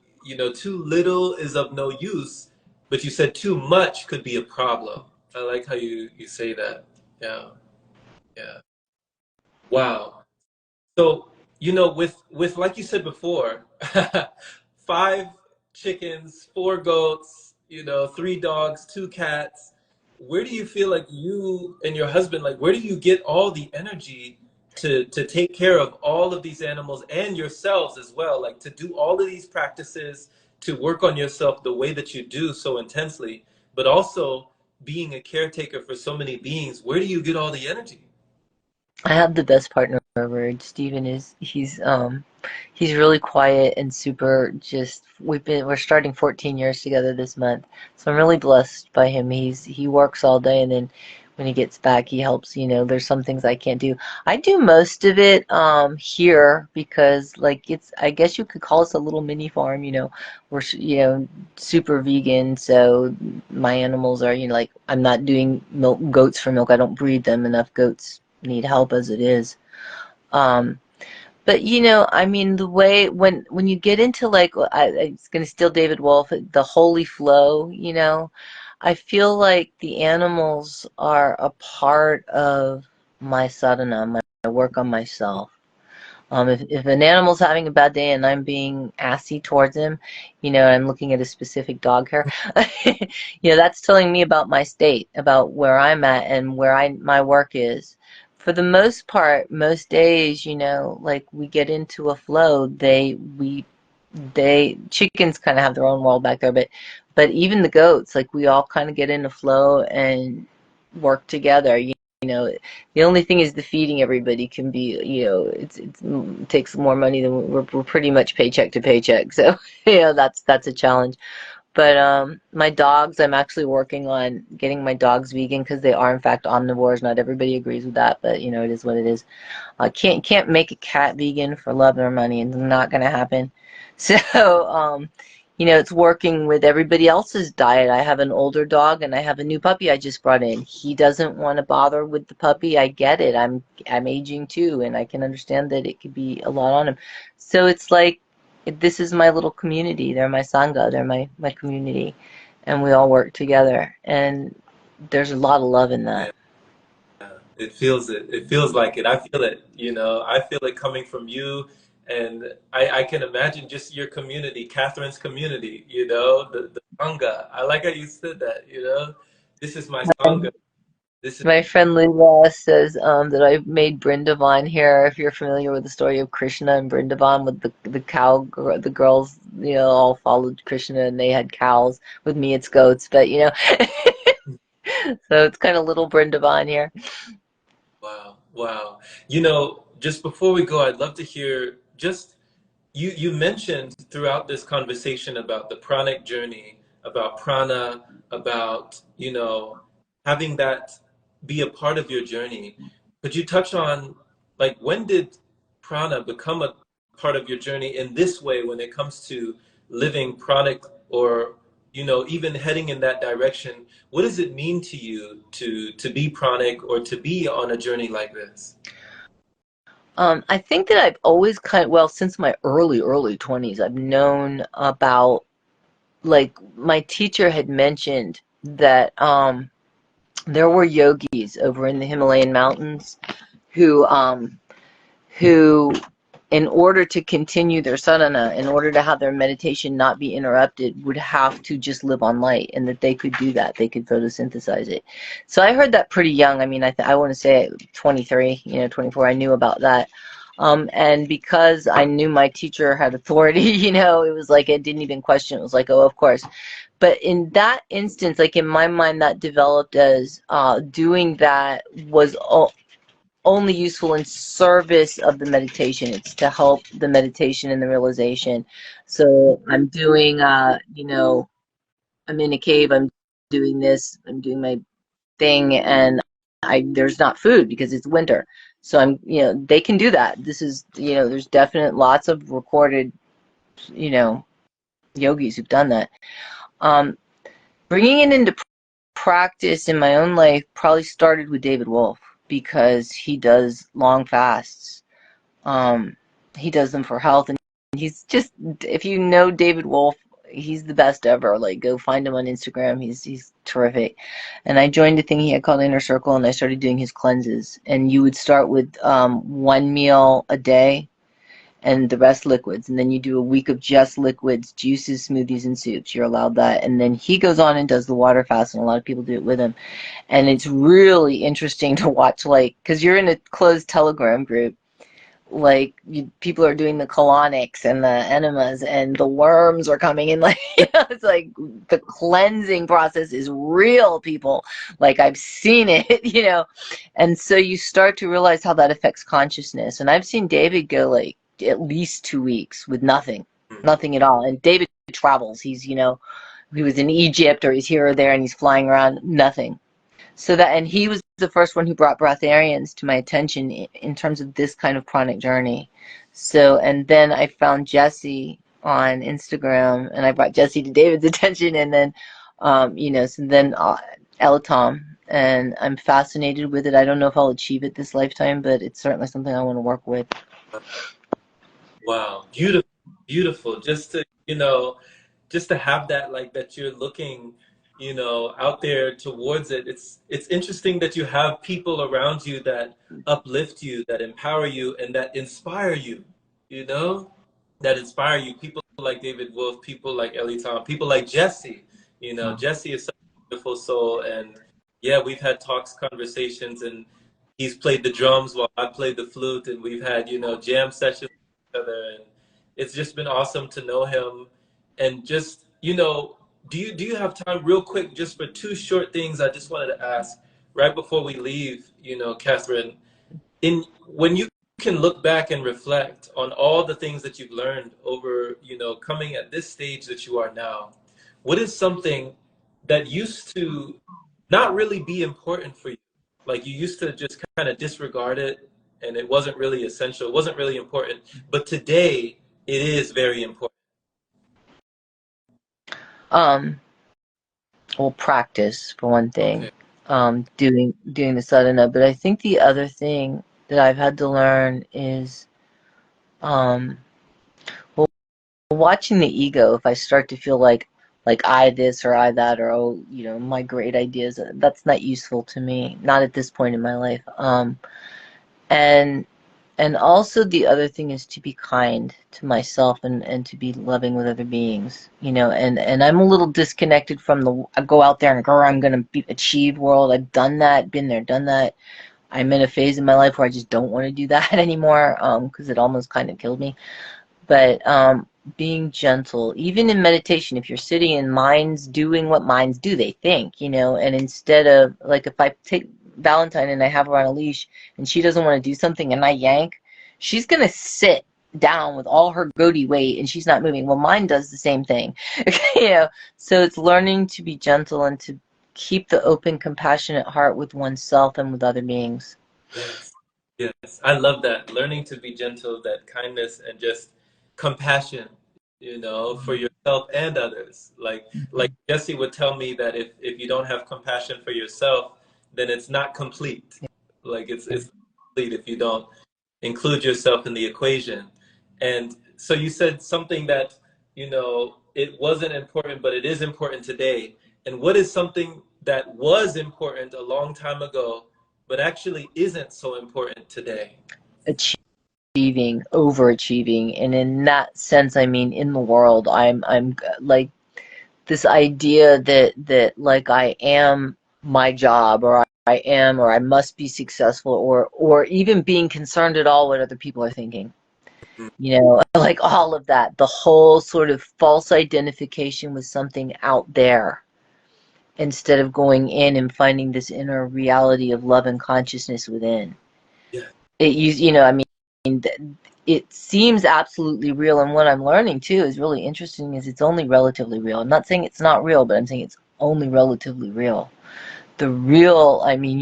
S1: too little is of no use, but you said too much could be a problem. I like how you say that. Yeah, yeah. Wow. So, with like you said before, five chickens, four goats, three dogs, two cats. Where do you feel like you and your husband, like, where do you get all the energy to take care of all of these animals and yourselves as well? Like, to do all of these practices, to work on yourself the way that you do so intensely, but also being a caretaker for so many beings. Where do you get all the energy?
S2: I have the best partner ever. Steven he's really quiet and super. Just we're starting 14 years together this month, so I'm really blessed by him. He works all day, and then when he gets back, he helps. There's some things I can't do. I do most of it here, because like it's, I guess you could call us a little mini farm. We're super vegan, so my animals are, like, I'm not doing goats for milk. I don't breed them. Enough goats need help as it is. Um, but I mean, the way when you get into, like, it's gonna steal David Wolf, the holy flow. I feel like the animals are a part of my sadhana, my work on myself. If an animal's having a bad day and I'm being assy towards him, I'm looking at a specific dog hair, that's telling me about my state, about where I'm at and where my work is. For the most part, most days, like we get into a flow, chickens kind of have their own world back there, but even the goats, like we all kind of get in a flow and work together. The only thing is the feeding everybody can be, it takes more money than we're pretty much paycheck to paycheck. So, that's a challenge. But my dogs, I'm actually working on getting my dogs vegan because they are in fact omnivores. Not everybody agrees with that, but it is what it is. I can't make a cat vegan for love nor money. It's not going to happen. So, it's working with everybody else's diet. I have an older dog and I have a new puppy I just brought in. He doesn't want to bother with the puppy. I get it. I'm aging too, and I can understand that it could be a lot on him. So it's like this is my little community. They're my sangha. They're my community, and we all work together. And there's a lot of love in that.
S1: Yeah. It feels it. It feels like it. I feel it, you know. I feel it coming from you. And I can imagine just your community, Catherine's community, the Sangha. I like how you said that, you know. This is my Sangha. This is,
S2: My friend Linda says that I made Brindavan here. If you're familiar with the story of Krishna and Brindavan, with the the girls, all followed Krishna and they had cows. With me, it's goats, but so it's kind of little Brindavan here.
S1: wow, wow. Just before we go, I'd love to hear just you mentioned throughout this conversation about the pranic journey, about prana, about, having that be a part of your journey. Could you touch on, like, when did prana become a part of your journey in this way when it comes to living pranic, or, even heading in that direction? What does it mean to you to be pranic or to be on a journey like this?
S2: I think that I've always well, since my early 20s, I've known about, like, my teacher had mentioned that there were yogis over in the Himalayan mountains who who, in order to continue their sadhana, in order to have their meditation not be interrupted, would have to just live on light, and that they could do that. They could photosynthesize it. So I heard that pretty young. I mean, I want to say 23, 24. I knew about that. And because I knew my teacher had authority, it was like I didn't even question. It was like, oh, of course. But in that instance, like in my mind, that developed as doing that was only useful in service of the meditation. It's to help the meditation and the realization. So I'm doing, I'm in a cave, I'm doing this, I'm doing my thing, and there's not food because it's winter. So they can do that. This is, there's definite lots of recorded, you know, yogis who've done that. Um, Bringing it into practice in my own life probably started with David Wolf because he does long fasts. Um, he does them for health, and he's just, if you know David Wolf, he's the best ever. Like, go find him on Instagram. He's terrific. And I joined a thing he had called Inner Circle, and I started doing his cleanses. And you would start with one meal a day, and the rest liquids. And then you do a week of just liquids, juices, smoothies, and soups. You're allowed that. And then he goes on and does the water fast, and a lot of people do it with him. And it's really interesting to watch, like, because you're in a closed Telegram group, like people are doing the colonics and the enemas and the worms are coming in, like, it's like the cleansing process is real, people. Like, I've seen it, and so you start to realize how that affects consciousness. And I've seen David go like at least 2 weeks with nothing at all. And David travels. He was in Egypt, or he's here or there, and he's flying around, nothing. And he was the first one who brought breatharians to my attention in terms of this kind of chronic journey. So, and then I found Jesse on Instagram, and I brought Jesse to David's attention, and then, so then Elatom, and I'm fascinated with it. I don't know if I'll achieve it this lifetime, but it's certainly something I want to work with.
S1: Wow, beautiful, beautiful. Just to have that, like, that you're looking out there towards it. It's interesting that you have people around you that uplift you, that empower you, and that inspire you, you know, that inspire you. People like David Wolf, people like Ellie Tom, people like Jesse. Jesse is such a beautiful soul, and yeah, we've had talks, conversations, and he's played the drums while I played the flute, and we've had, jam sessions with each other, and it's just been awesome to know him. And just, do you have time real quick just for two short things I just wanted to ask right before we leave, Catherine, in when you can look back and reflect on all the things that you've learned over, coming at this stage that you are now, what is something that used to not really be important for you? Like you used to just kind of disregard it and it wasn't really essential, it wasn't really important, but today it is very important.
S2: Um, well, practice for one thing.
S1: Okay.
S2: Doing the sadhana. But I think the other thing that I've had to learn is um, well, watching the ego. If I start to feel like I this or I that or oh, my great ideas, that's not useful to me. Not at this point in my life. And and also the other thing is to be kind to myself and to be loving with other beings, and I'm a little disconnected from the I go out there and go, I'm gonna achieve world. I've done that, been there, done that. I'm in a phase in my life where I just don't want to do that anymore, because it almost kind of killed me. But being gentle, even in meditation, if you're sitting and minds doing what minds do, they think, and instead of, like, if I take Valentine and I have her on a leash and she doesn't want to do something and I yank, she's going to sit down with all her goatee weight and she's not moving. Well, mine does the same thing. So it's learning to be gentle and to keep the open, compassionate heart with oneself and with other beings.
S1: Yes. Yes. I love that. Learning to be gentle, that kindness and just compassion, for yourself and others. Like Jesse would tell me that if you don't have compassion for yourself, then it's not complete. Like it's not complete if you don't include yourself in the equation. And so you said something that, it wasn't important, but it is important today. And what is something that was important a long time ago, but actually isn't so important today?
S2: Achieving, overachieving, and in that sense, I mean, in the world, I'm like this idea that like I am my job, or I am, or I must be successful, or even being concerned at all what other people are thinking. Like all of that, the whole sort of false identification with something out there instead of going in and finding this inner reality of love and consciousness within.
S1: Yeah.
S2: I mean, it seems absolutely real, and what I'm learning too is really interesting is it's only relatively real. I'm not saying it's not real, but I'm saying it's only relatively real. The real, I mean,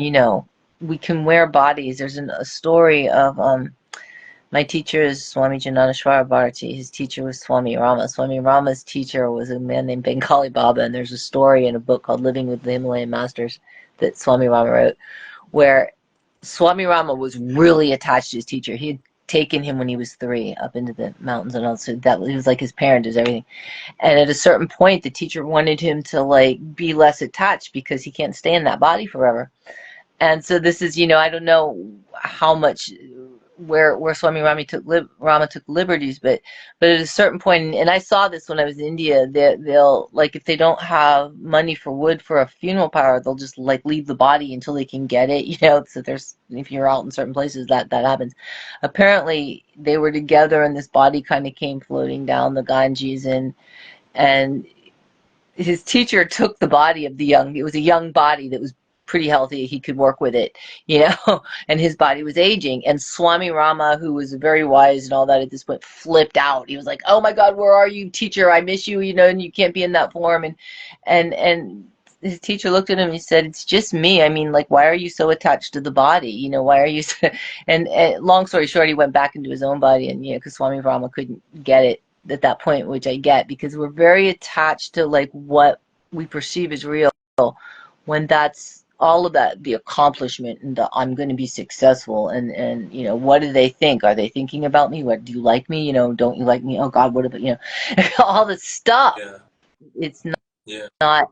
S2: we can wear bodies. There's a story of my teacher is Swami Jananeshwara Bharati. His teacher was Swami Rama. Swami Rama's teacher was a man named Bengali Baba, and there's a story in a book called Living with the Himalayan Masters that Swami Rama wrote, where Swami Rama was really attached to his teacher. He had taken him when he was 3 up into the mountains and all, so that he was like his parent, his everything. And at a certain point, the teacher wanted him to like be less attached because he can't stay in that body forever. And so this is, I don't know how much where Swami Rama took liberties, but at a certain point, and I saw this when I was in India, they'll like if they don't have money for wood for a funeral pyre, they'll just like leave the body until they can get it. So there's if you're out in certain places that happens. Apparently, they were together, and this body kind of came floating down the Ganges, and his teacher took the body of the young. It was a young body that was pretty healthy. He could work with it, and his body was aging. And Swami Rama, who was very wise and all that at this point, flipped out. He was like, "Oh my God, where are you, teacher? I miss you, and you can't be in that form." And his teacher looked at him and he said, "It's just me. I mean, like, why are you so attached to the body? Why are you so..." And long story short, he went back into his own body, and because Swami Rama couldn't get it at that point, which I get, because we're very attached to like what we perceive as real, when that's all of that, the accomplishment and the I'm going to be successful, and what do they think? Are they thinking about me? What do you like me? Don't you like me? Oh God, what about all this stuff?
S1: Yeah.
S2: It's not
S1: Yeah.
S2: Not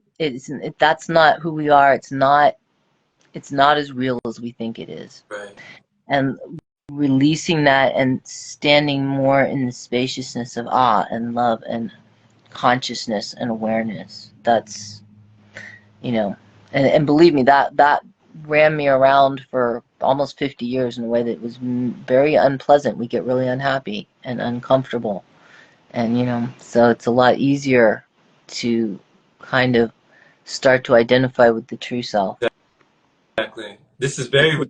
S2: that's not who we are. It's not as real as we think it is.
S1: Right.
S2: And releasing that and standing more in the spaciousness of awe and love and consciousness and awareness. That's, and believe me, that ran me around for almost 50 years in a way that was very unpleasant. We get really unhappy and uncomfortable. And, so it's a lot easier to kind of start to identify with the true self.
S1: Exactly. This is very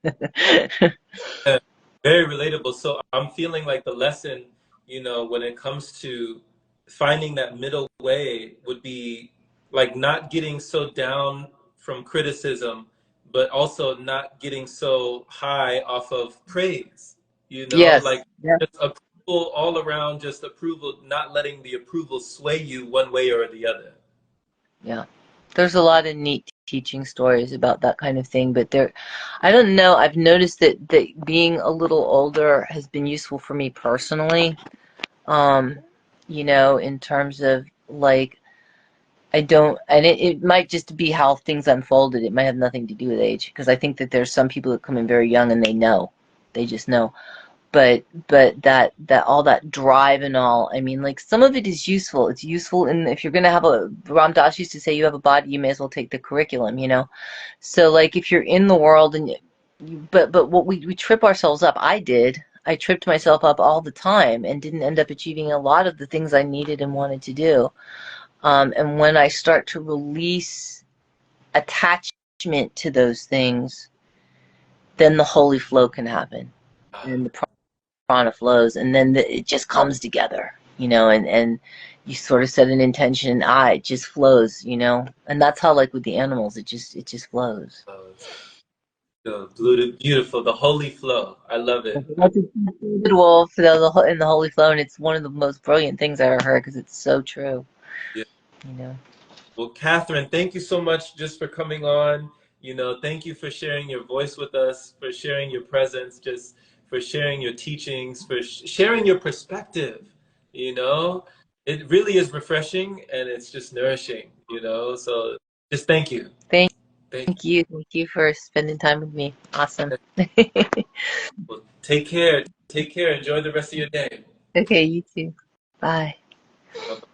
S1: Yeah, very relatable. So I'm feeling like the lesson, when it comes to finding that middle way would be like not getting so down from criticism, but also not getting so high off of praise,
S2: Yes.
S1: like
S2: Yeah.
S1: just approval all around, just approval, not letting the approval sway you one way or the other.
S2: Yeah. There's a lot of neat teaching stories about that kind of thing, but I don't know, I've noticed that being a little older has been useful for me personally. Um, in terms of like I don't, and it might just be how things unfolded. It might have nothing to do with age, because I think that there's some people that come in very young and they just know. But that all that drive and all, I mean, like some of it is useful. It's useful in if you're gonna have Ram Dass used to say, you have a body, you may as well take the curriculum. So like if you're in the world and but what we trip ourselves up. I tripped myself up all the time and didn't end up achieving a lot of the things I needed and wanted to do. And when I start to release attachment to those things, then the holy flow can happen, and the prana flows, and then it just comes together, and you sort of set an intention, it just flows. And that's how, like with the animals, it just flows.
S1: It's beautiful, the holy flow. I love it.
S2: That's a good wolf, in the holy flow, and it's one of the most brilliant things I ever heard because it's so true.
S1: Yeah.
S2: You know.
S1: Well, Catherine, thank you so much just for coming on. Thank you for sharing your voice with us, for sharing your presence, just for sharing your teachings, for sharing your perspective. You know, it really is refreshing and it's just nourishing. So just thank you.
S2: Thank
S1: Thank
S2: thank you for spending time with me. Awesome.
S1: you. Well, take care. Take care. Enjoy the rest of your day.
S2: Okay, you too. Bye.
S1: Bye-bye.